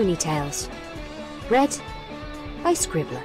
Pony Tales. Read by Scribbler.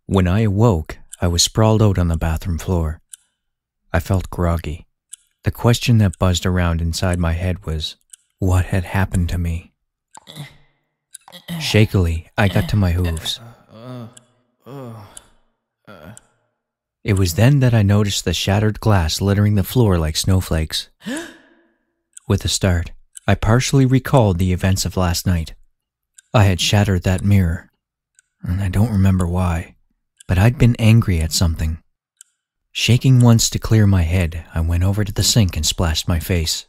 When I awoke, I was sprawled out on the bathroom floor. I felt groggy. The question that buzzed around inside my head was, what had happened to me? Shakily, I got to my hooves. It was then that I noticed the shattered glass littering the floor like snowflakes. With a start, I partially recalled the events of last night. I had shattered that mirror, and I don't remember why. But I'd been angry at something. Shaking once to clear my head, I went over to the sink and splashed my face.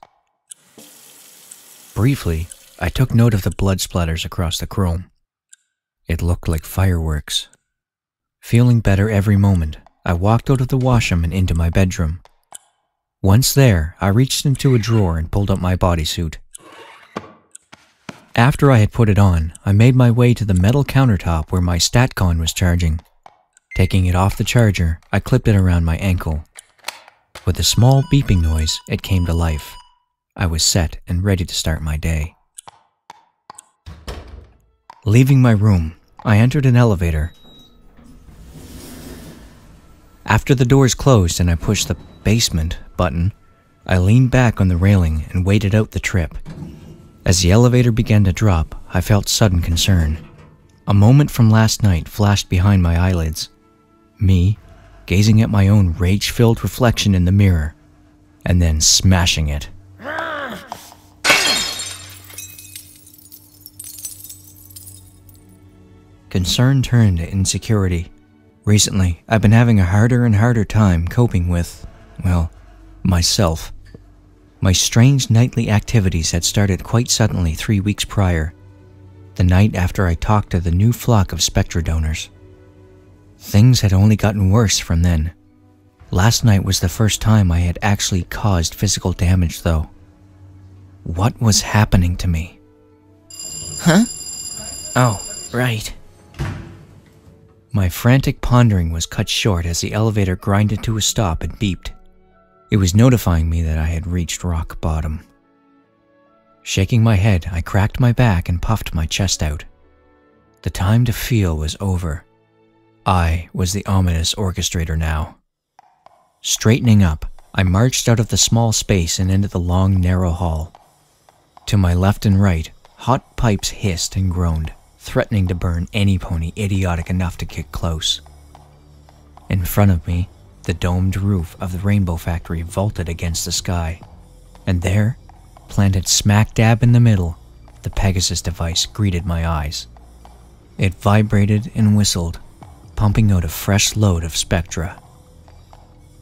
Briefly, I took note of the blood splatters across the chrome. It looked like fireworks. Feeling better every moment, I walked out of the washroom and into my bedroom. Once there, I reached into a drawer and pulled up my bodysuit. After I had put it on, I made my way to the metal countertop where my StatCon was charging. Taking it off the charger, I clipped it around my ankle. With a small beeping noise, it came to life. I was set and ready to start my day. Leaving my room, I entered an elevator. After the doors closed and I pushed the basement button, I leaned back on the railing and waited out the trip. As the elevator began to drop, I felt sudden concern. A moment from last night flashed behind my eyelids. Me, gazing at my own rage-filled reflection in the mirror, and then smashing it. Concern turned to insecurity. Recently, I've been having a harder and harder time coping with, well, myself. My strange nightly activities had started quite suddenly 3 weeks prior, the night after I talked to the new flock of Spectra donors. Things had only gotten worse from then. Last night was the first time I had actually caused physical damage, though. What was happening to me? Huh? Oh, right. My frantic pondering was cut short as the elevator grinded to a stop and beeped. It was notifying me that I had reached rock bottom. Shaking my head, I cracked my back and puffed my chest out. The time to feel was over. I was the ominous orchestrator now. Straightening up, I marched out of the small space and into the long, narrow hall. To my left and right, hot pipes hissed and groaned, threatening to burn any pony idiotic enough to get close. In front of me, the domed roof of the Rainbow Factory vaulted against the sky, and there, planted smack dab in the middle, the Pegasus device greeted my eyes. It vibrated and whistled, pumping out a fresh load of spectra.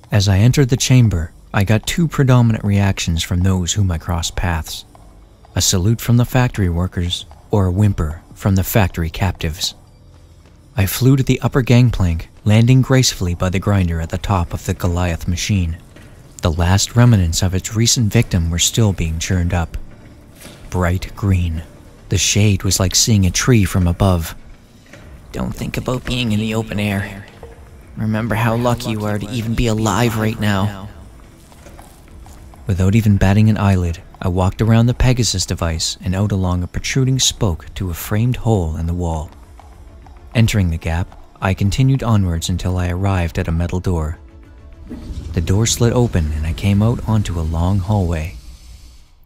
As I entered the chamber, I got two predominant reactions from those whom I crossed paths: a salute from the factory workers, or a whimper from the factory captives. I flew to the upper gangplank, landing gracefully by the grinder at the top of the Goliath machine. The last remnants of its recent victim were still being churned up. Bright green. The shade was like seeing a tree from above. Don't think about being in the open air. Remember how lucky you are to even be alive right now. Without even batting an eyelid, I walked around the Pegasus device and out along a protruding spoke to a framed hole in the wall. Entering the gap, I continued onwards until I arrived at a metal door. The door slid open and I came out onto a long hallway.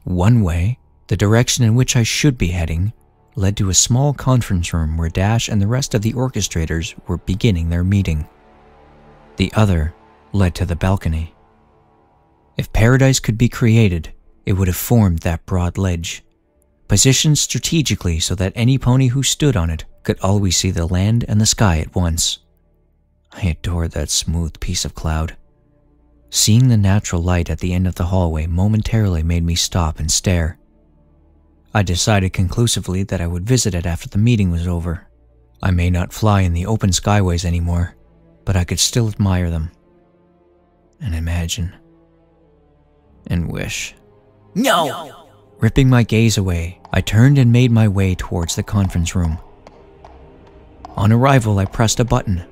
One way, the direction in which I should be heading, led to a small conference room where Dash and the rest of the orchestrators were beginning their meeting. The other led to the balcony. If paradise could be created, it would have formed that broad ledge, positioned strategically so that any pony who stood on it could always see the land and the sky at once. I adored that smooth piece of cloud. Seeing the natural light at the end of the hallway momentarily made me stop and stare. I decided conclusively that I would visit it after the meeting was over. I may not fly in the open skyways anymore, but I could still admire them. And imagine. And wish. No! Ripping my gaze away, I turned and made my way towards the conference room. On arrival, I pressed a button.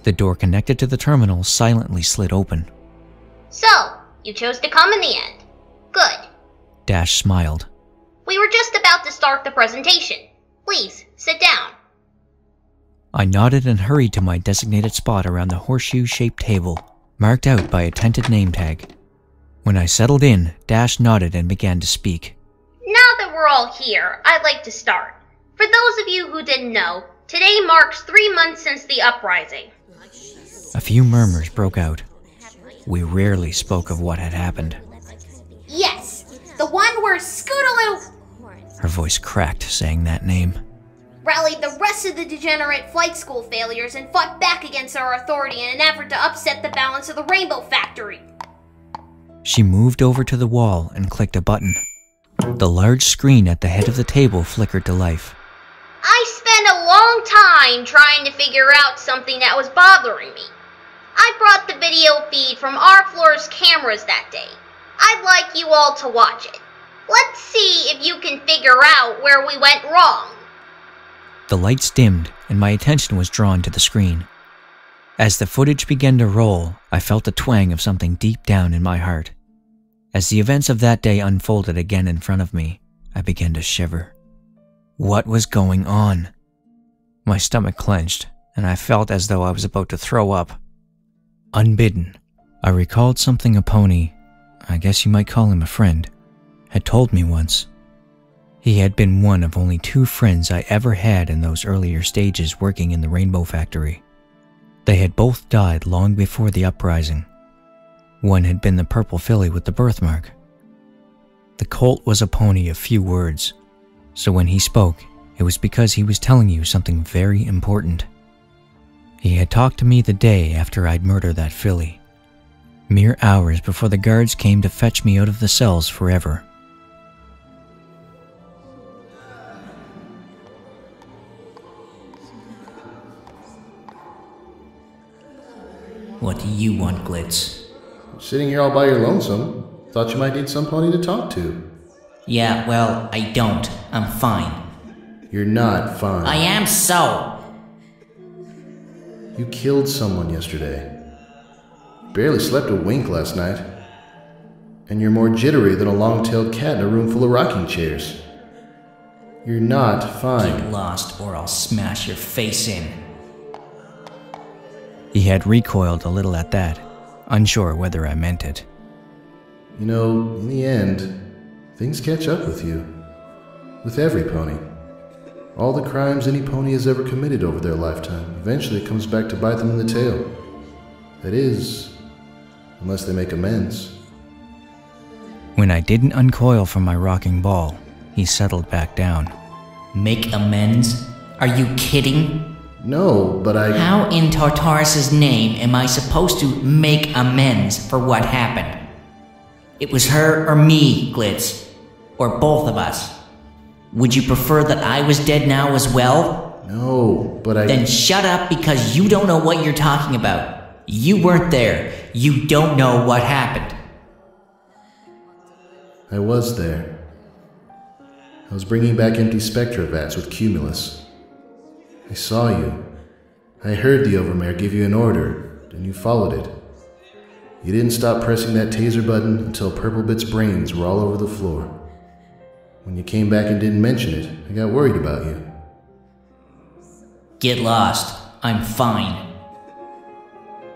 The door connected to the terminal silently slid open. So, you chose to come in the end. Good. Dash smiled. We were just about to start the presentation. Please, sit down. I nodded and hurried to my designated spot around the horseshoe-shaped table, marked out by a tinted name tag. When I settled in, Dash nodded and began to speak. Now that we're all here, I'd like to start. For those of you who didn't know, today marks 3 months since the uprising. A few murmurs broke out. We rarely spoke of what had happened. Yes, the one where Scootaloo Her voice cracked saying that name. rallied the rest of the degenerate flight school failures and fought back against our authority in an effort to upset the balance of the Rainbow Factory. She moved over to the wall and clicked a button. The large screen at the head of the table flickered to life. I spent a long time trying to figure out something that was bothering me. I brought the video feed from our floor's cameras that day. I'd like you all to watch it. Let's see if you can figure out where we went wrong. The lights dimmed and my attention was drawn to the screen. As the footage began to roll, I felt the twang of something deep down in my heart. As the events of that day unfolded again in front of me, I began to shiver. What was going on? My stomach clenched, and I felt as though I was about to throw up. Unbidden, I recalled something a pony, I guess you might call him a friend, had told me once. He had been one of only 2 friends I ever had in those earlier stages working in the Rainbow Factory. They had both died long before the uprising. One had been the purple filly with the birthmark. The colt was a pony of few words, so when he spoke, it was because he was telling you something very important. He had talked to me the day after I'd murdered that filly, mere hours before the guards came to fetch me out of the cells forever. What do you want, Glitz? Sitting here all by your lonesome. Thought you might need some pony to talk to. Yeah, well, I don't. I'm fine. You're not fine. I am so. You killed someone yesterday. Barely slept a wink last night. And you're more jittery than a long-tailed cat in a room full of rocking chairs. You're not fine. Get lost or I'll smash your face in. He had recoiled a little at that, unsure whether I meant it. You know, in the end, things catch up with you. With every pony. All the crimes any pony has ever committed over their lifetime eventually comes back to bite them in the tail. That is, unless they make amends. When I didn't uncoil from my rocking ball, he settled back down. Make amends? Are you kidding? No, but How in Tartarus' name am I supposed to make amends for what happened? It was her or me, Glitz. Or both of us. Would you prefer that I was dead now as well? No, but Then shut up because you don't know what you're talking about. You weren't there. You don't know what happened. I was there. I was bringing back empty Spectra vats with Cumulus. I saw you. I heard the Overmare give you an order, and you followed it. You didn't stop pressing that taser button until Purplebit's brains were all over the floor. When you came back and didn't mention it, I got worried about you. Get lost. I'm fine.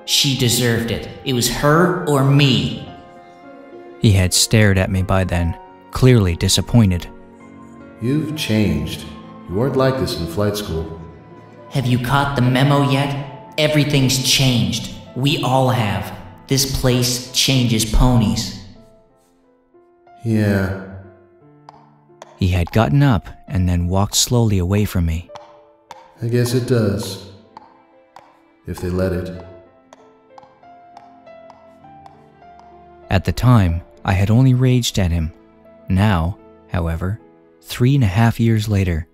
She deserved it. It was her or me. He had stared at me by then, clearly disappointed. You've changed. You weren't like this in flight school. Have you caught the memo yet? Everything's changed. We all have. This place changes ponies. Yeah. He had gotten up and then walked slowly away from me. I guess it does. If they let it. At the time, I had only raged at him. Now, however, 3.5 years later,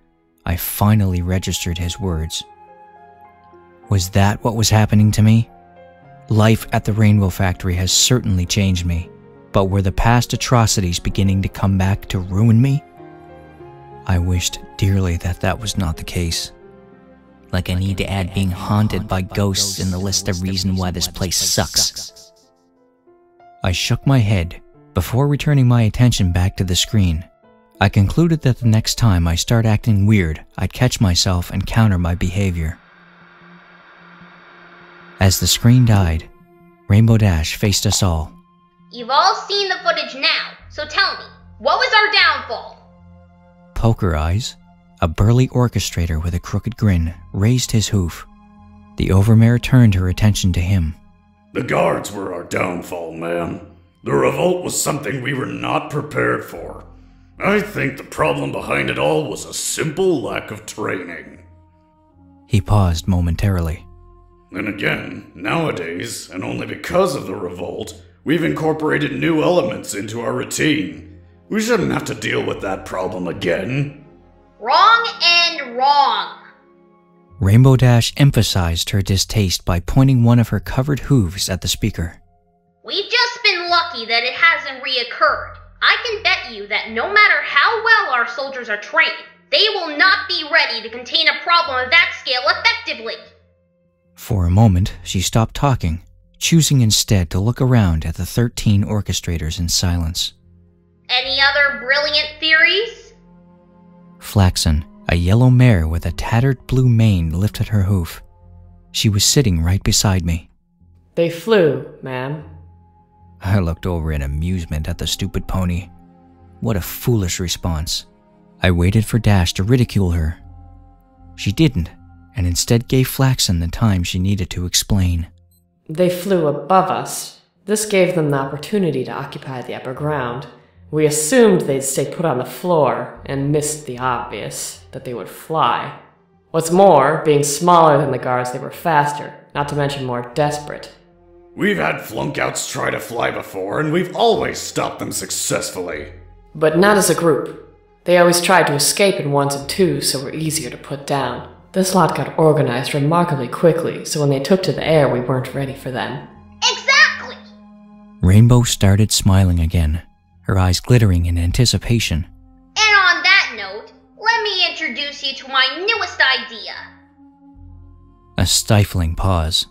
I finally registered his words. Was that what was happening to me? Life at the Rainbow Factory has certainly changed me, but were the past atrocities beginning to come back to ruin me? I wished dearly that that was not the case. Like I need to add being haunted by ghosts in the list of reasons why this place sucks. I shook my head before returning my attention back to the screen. I concluded that the next time I start acting weird, I'd catch myself and counter my behavior. As the screen died, Rainbow Dash faced us all. You've all seen the footage now, so tell me, what was our downfall? Poker Eyes, a burly orchestrator with a crooked grin, raised his hoof. The Overmare turned her attention to him. The guards were our downfall, man. The revolt was something we were not prepared for. I think the problem behind it all was a simple lack of training. He paused momentarily. Then again, nowadays, and only because of the revolt, we've incorporated new elements into our routine. We shouldn't have to deal with that problem again. Wrong and wrong. Rainbow Dash emphasized her distaste by pointing one of her covered hooves at the speaker. We've just been lucky that it hasn't reoccurred. I can bet you that no matter how well our soldiers are trained, they will not be ready to contain a problem of that scale effectively. For a moment, she stopped talking, choosing instead to look around at the 13 orchestrators in silence. Any other brilliant theories? Flaxen, a yellow mare with a tattered blue mane, lifted her hoof. She was sitting right beside me. They flew, ma'am. I looked over in amusement at the stupid pony. What a foolish response. I waited for Dash to ridicule her. She didn't, and instead gave Flaxen the time she needed to explain. They flew above us. This gave them the opportunity to occupy the upper ground. We assumed they'd stay put on the floor, and missed the obvious, that they would fly. What's more, being smaller than the guards, they were faster, not to mention more desperate. We've had flunkouts try to fly before, and we've always stopped them successfully. But not as a group. They always tried to escape in ones and twos, so we're easier to put down. This lot got organized remarkably quickly, so when they took to the air, we weren't ready for them. Exactly! Rainbow started smiling again, her eyes glittering in anticipation. And on that note, let me introduce you to my newest idea. A stifling pause.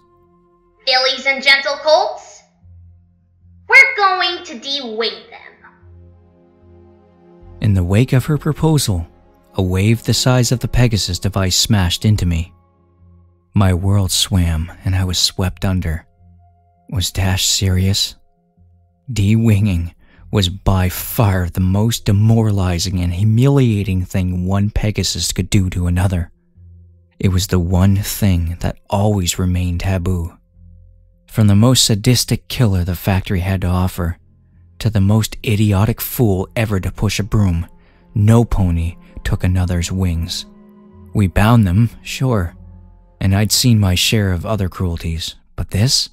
Fillies and gentle colts, we're going to de-wing them. In the wake of her proposal, a wave the size of the Pegasus device smashed into me. My world swam and I was swept under. Was Dash serious? De-winging was by far the most demoralizing and humiliating thing one Pegasus could do to another. It was the one thing that always remained taboo. From the most sadistic killer the factory had to offer, to the most idiotic fool ever to push a broom, no pony took another's wings. We bound them, sure, and I'd seen my share of other cruelties, but this?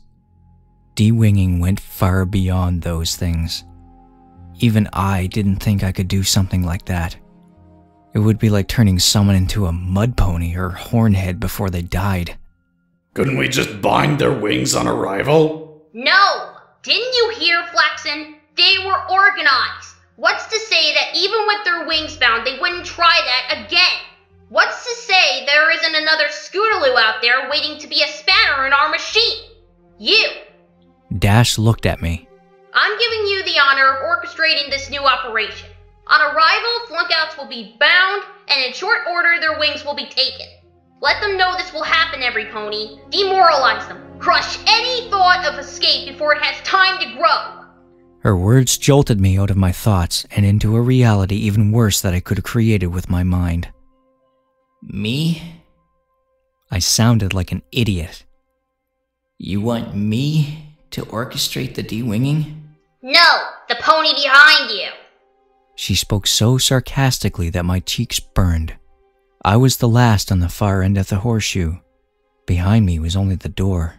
De-winging went far beyond those things. Even I didn't think I could do something like that. It would be like turning someone into a mud pony or hornhead before they died. Couldn't we just bind their wings on arrival? No! Didn't you hear, Flaxen? They were organized. What's to say that even with their wings bound, they wouldn't try that again? What's to say there isn't another Scootaloo out there waiting to be a spanner in our machine? You! Dash looked at me. I'm giving you the honor of orchestrating this new operation. On arrival, flunkouts will be bound, and in short order, their wings will be taken. Let them know this will happen, every pony. Demoralize them. Crush any thought of escape before it has time to grow. Her words jolted me out of my thoughts and into a reality even worse that I could have created with my mind. Me? I sounded like an idiot. You want me to orchestrate the de-winging? No, the pony behind you. She spoke so sarcastically that my cheeks burned. I was the last on the far end of the horseshoe. Behind me was only the door.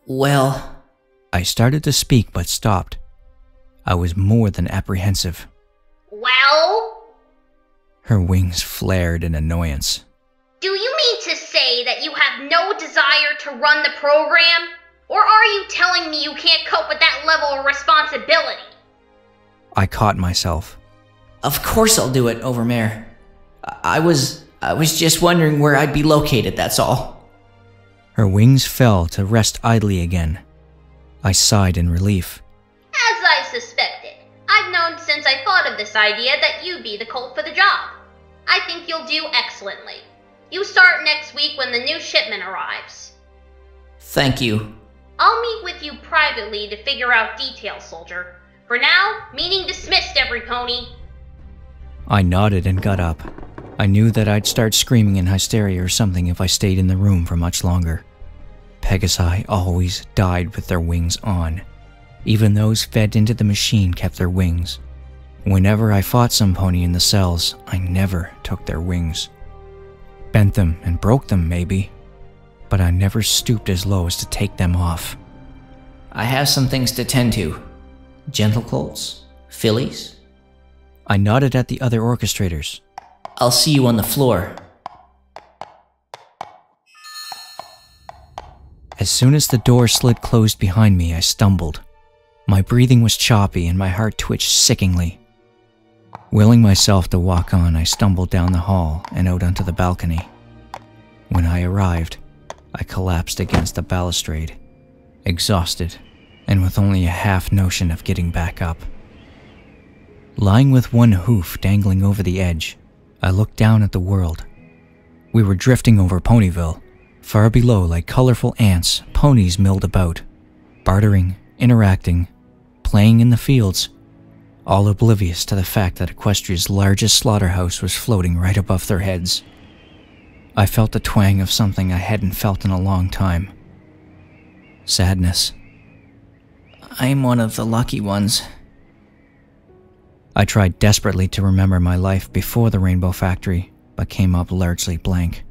Well... I started to speak but stopped. I was more than apprehensive. Well? Her wings flared in annoyance. Do you mean to say that you have no desire to run the program? Or are you telling me you can't cope with that level of responsibility? I caught myself. Of course I'll do it, Overmare. I was just wondering where I'd be located, that's all. Her wings fell to rest idly again. I sighed in relief. As I suspected. I've known since I thought of this idea that you'd be the colt for the job. I think you'll do excellently. You start next week when the new shipment arrives. Thank you. I'll meet with you privately to figure out details, soldier. For now, meeting dismissed, every pony. I nodded and got up. I knew that I'd start screaming in hysteria or something if I stayed in the room for much longer. Pegasi always died with their wings on. Even those fed into the machine kept their wings. Whenever I fought some pony in the cells, I never took their wings. Bent them and broke them, maybe, but I never stooped as low as to take them off. I have some things to tend to. Gentle colts? Fillies? I nodded at the other orchestrators. I'll see you on the floor. As soon as the door slid closed behind me, I stumbled. My breathing was choppy and my heart twitched sickeningly. Willing myself to walk on, I stumbled down the hall and out onto the balcony. When I arrived, I collapsed against the balustrade, exhausted and with only a half notion of getting back up. Lying with one hoof dangling over the edge, I looked down at the world. We were drifting over Ponyville. Far below, like colorful ants, ponies milled about, bartering, interacting, playing in the fields, all oblivious to the fact that Equestria's largest slaughterhouse was floating right above their heads. I felt the twang of something I hadn't felt in a long time. Sadness. I'm one of the lucky ones. I tried desperately to remember my life before the Rainbow Factory, but came up largely blank.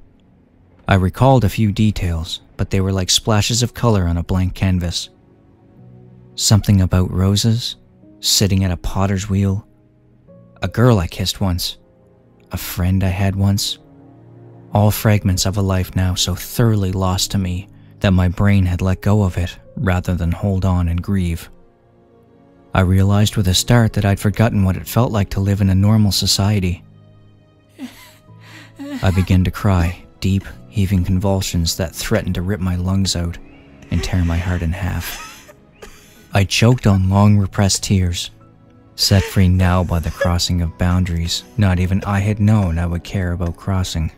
I recalled a few details, but they were like splashes of color on a blank canvas. Something about roses, sitting at a potter's wheel, a girl I kissed once, a friend I had once. All fragments of a life now so thoroughly lost to me that my brain had let go of it rather than hold on and grieve. I realized with a start that I'd forgotten what it felt like to live in a normal society. I began to cry, deep, heaving convulsions that threatened to rip my lungs out and tear my heart in half. I choked on long repressed tears, set free now by the crossing of boundaries not even I had known I would care about crossing.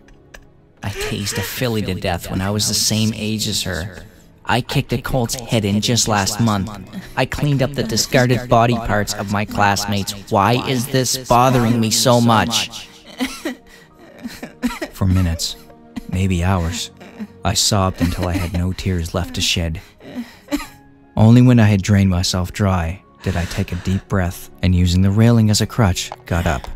I tased a filly to death when I was the same age as her. I kicked a colt's head in just last month. I cleaned up the discarded body parts of my classmates. Why is this bothering me so much? For minutes, maybe hours, I sobbed until I had no tears left to shed. Only when I had drained myself dry did I take a deep breath and, using the railing as a crutch, got up.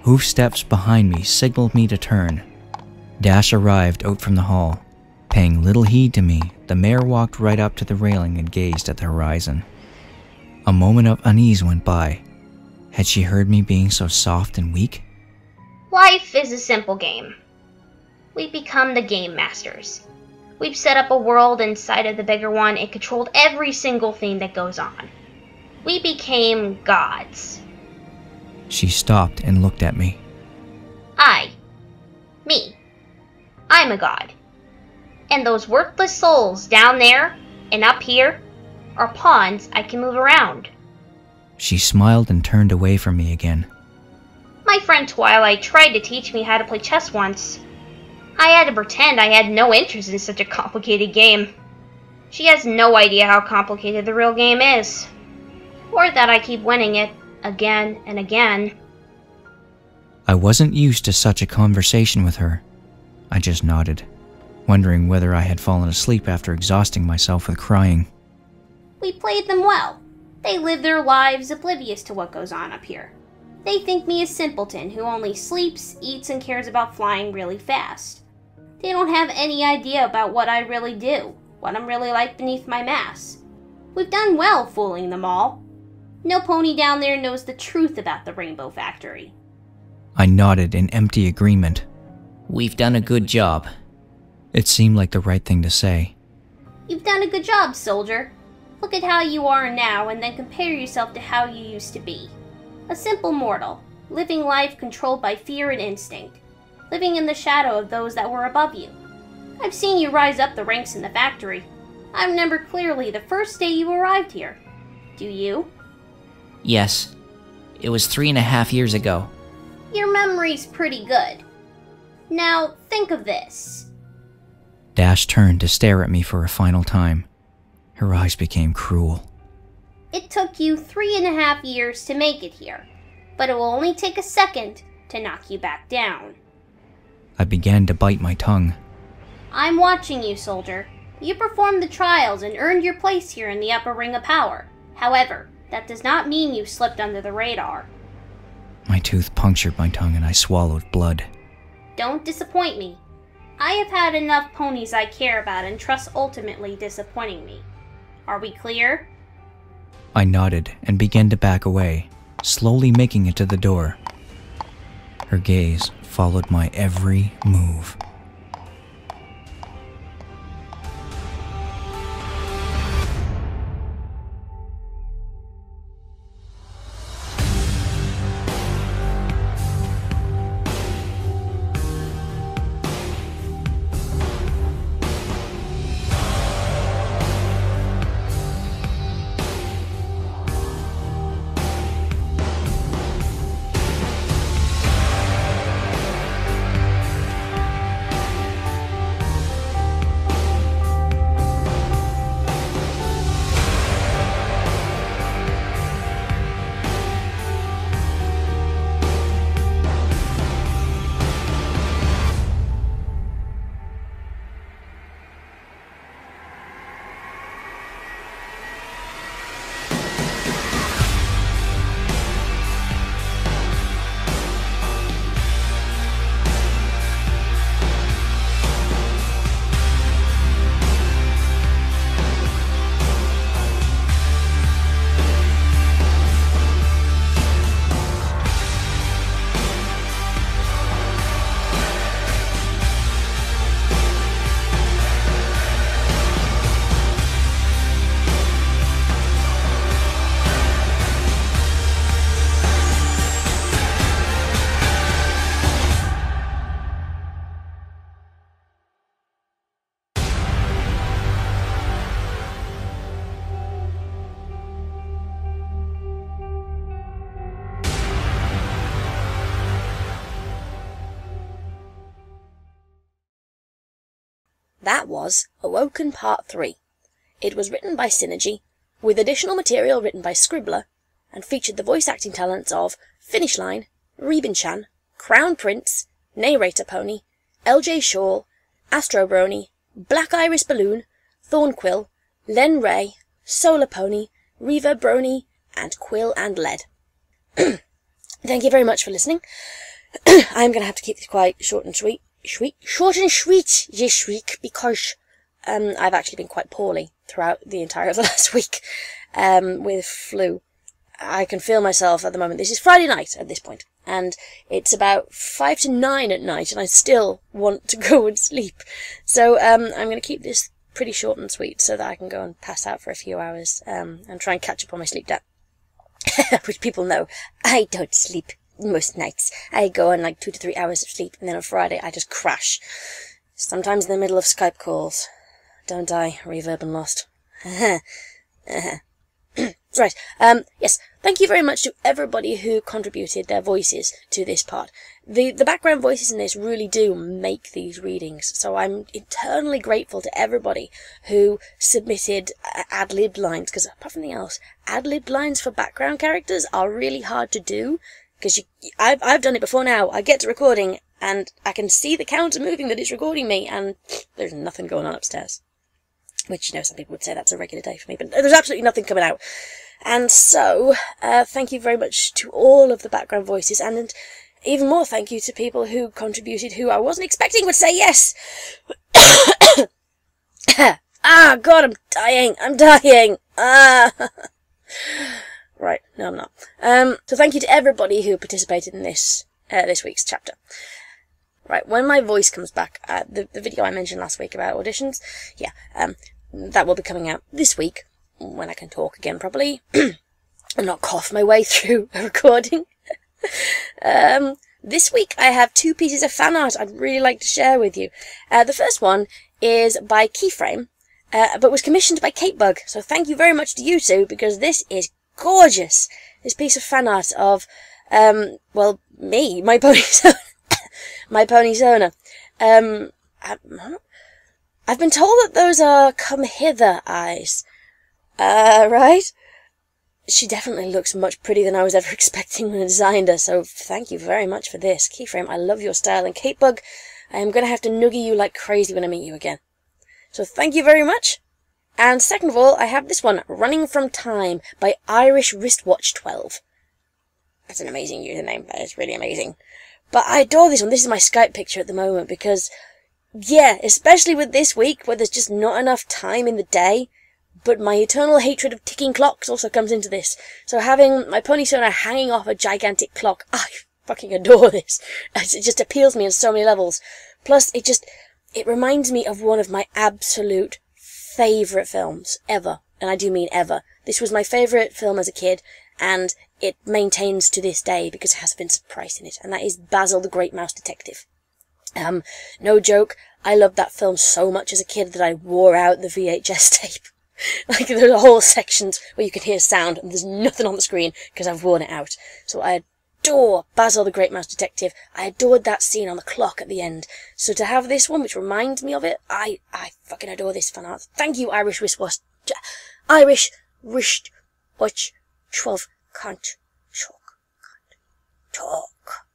Hoof steps behind me signaled me to turn. Dash arrived out from the hall. Paying little heed to me, the mare walked right up to the railing and gazed at the horizon. A moment of unease went by. Had she heard me being so soft and weak? Life is a simple game. We become the game masters. We've set up a world inside of the bigger one and controlled every single thing that goes on. We became gods. She stopped and looked at me. Me. I'm a god. And those worthless souls down there and up here are pawns I can move around. She smiled and turned away from me again. My friend Twilight tried to teach me how to play chess once. I had to pretend I had no interest in such a complicated game. She has no idea how complicated the real game is. Or that I keep winning it again and again. I wasn't used to such a conversation with her. I just nodded, wondering whether I had fallen asleep after exhausting myself with crying. We played them well. They live their lives oblivious to what goes on up here. They think me a simpleton who only sleeps, eats, and cares about flying really fast. They don't have any idea about what I really do, what I'm really like beneath my mask. We've done well fooling them all. No pony down there knows the truth about the Rainbow Factory. I nodded in empty agreement. We've done a good job. It seemed like the right thing to say. You've done a good job, soldier. Look at how you are now and then compare yourself to how you used to be. A simple mortal, living life controlled by fear and instinct, living in the shadow of those that were above you. I've seen you rise up the ranks in the factory. I remember clearly the first day you arrived here. Do you? Yes. It was 3.5 years ago. Your memory's pretty good. Now, think of this. Dash turned to stare at me for a final time. Her eyes became cruel. It took you 3.5 years to make it here, but it will only take a second to knock you back down. I began to bite my tongue. I'm watching you, soldier. You performed the trials and earned your place here in the upper ring of power. However, that does not mean you slipped under the radar. My tooth punctured my tongue and I swallowed blood. Don't disappoint me. I have had enough ponies I care about and trust ultimately disappointing me. Are we clear? I nodded and began to back away, slowly making it to the door. Her gaze followed my every move. That was Awoken Part 3. It was written by Synergy, with additional material written by Scribbler, and featured the voice acting talents of Finish Line, Reuben-chan, Crown Prince, Narrator Pony, LJ Shaw, Astro Brony, Black Iris Balloon, Thornquill, Len Ray, Solar Pony, Reva Brony, and Quill and Lead. Thank you very much for listening. I'm going to have to keep this quite short and sweet. Short and sweet this week, because I've actually been quite poorly throughout the entire of the last week with flu. I can feel myself at the moment. This is Friday night at this point, and it's about 5 to 9 at night, and I still want to go and sleep. So I'm going to keep this pretty short and sweet so that I can go and pass out for a few hours and try and catch up on my sleep debt. Which people know, I don't sleep most nights. I go on like 2 to 3 hours of sleep, and then on Friday I just crash. Sometimes in the middle of Skype calls. Don't I, Reverb and Lost? Right. Yes. Thank you very much to everybody who contributed their voices to this part. The background voices in this really do make these readings, so I'm eternally grateful to everybody who submitted ad-lib lines, because apart from anything else, ad-lib lines for background characters are really hard to do, because I've done it before now. I get to recording, and I can see the counter moving that it's recording me, and there's nothing going on upstairs. Which, you know, some people would say that's a regular day for me, but there's absolutely nothing coming out. And so, thank you very much to all of the background voices, and even more thank you to people who contributed who I wasn't expecting would say yes! Ah, God, I'm dying! Ah! Right, no I'm not. So thank you to everybody who participated in this week's chapter. Right, when my voice comes back, the video I mentioned last week about auditions, yeah, that will be coming out this week, when I can talk again properly, and not cough my way through a recording. This week I have 2 pieces of fan art I'd really like to share with you. The first one is by Keyframe, but was commissioned by Katebug, so thank you very much to you two, because this is gorgeous. This piece of fan art of, well, me, my pony Sona. My pony Sona. I've been told that those are come hither eyes. Right? She definitely looks much prettier than I was ever expecting when I designed her, so thank you very much for this. Keyframe, I love your style, and Katebug, I am going to have to noogie you like crazy when I meet you again. So thank you very much. And second of all, I have this one, Running from Time, by Irish Wristwatch 12. That's an amazing username, that is really amazing. But I adore this one. This is my Skype picture at the moment, because, yeah, especially with this week, where there's just not enough time in the day, but my eternal hatred of ticking clocks also comes into this. So having my pony Sona hanging off a gigantic clock, I fucking adore this. It just appeals to me on so many levels. Plus, it reminds me of one of my absolute favourite films ever. And I do mean ever. This was my favourite film as a kid, and it maintains to this day because it has Vincent Price in it, and that is Basil the Great Mouse Detective. No joke, I loved that film so much as a kid that I wore out the VHS tape. Like, there's a whole sections where you can hear sound and there's nothing on the screen because I've worn it out. So I adore Basil the Great Mouse Detective. I adored that scene on the clock at the end. So to have this one, which reminds me of it, I fucking adore this fan art. Thank you, Irish Wristwatch 12. Can't talk.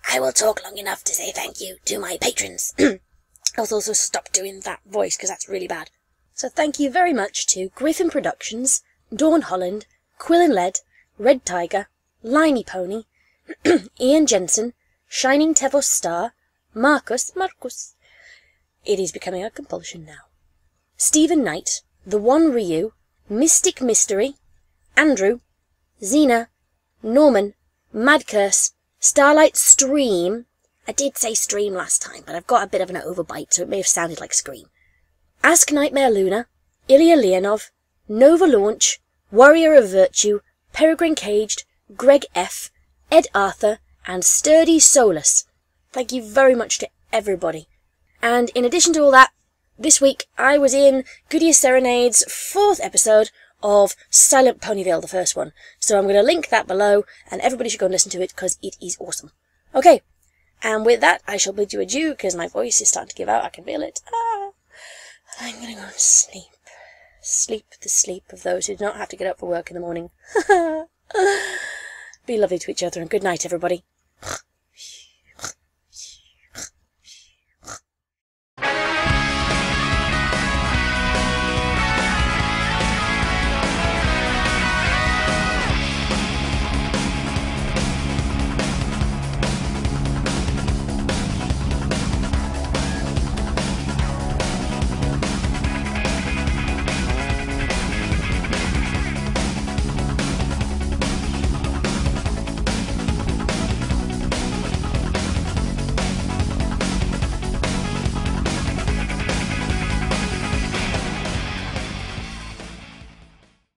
I will talk long enough to say thank you to my patrons. I'll also stop doing that voice because that's really bad. So thank you very much to Griffin Productions, Dawn Holland, Quill and Lead, Red Tiger, Liney Pony, Ian Jensen, Shining Tevos Star, Marcus. It is becoming a compulsion now. Stephen Knight, The One Ryu, Mystic Mystery, Andrew, Xena, Norman, Mad Curse, Starlight Stream. I did say stream last time, but I've got a bit of an overbite, so it may have sounded like scream. Ask Nightmare Luna, Ilya Leonov, Nova Launch, Warrior of Virtue, Peregrine Caged, Greg F., Ed Arthur, and Sturdy Solus. Thank you very much to everybody. And in addition to all that, this week I was in Goodyear Serenade's 4th episode of Silent Ponyville, the first one. So I'm going to link that below, and everybody should go and listen to it, because it is awesome. Okay, and with that, I shall bid you adieu, because my voice is starting to give out. I can feel it. I'm going to go and sleep. Sleep the sleep of those who do not have to get up for work in the morning. Be lovely to each other, and good night, everybody.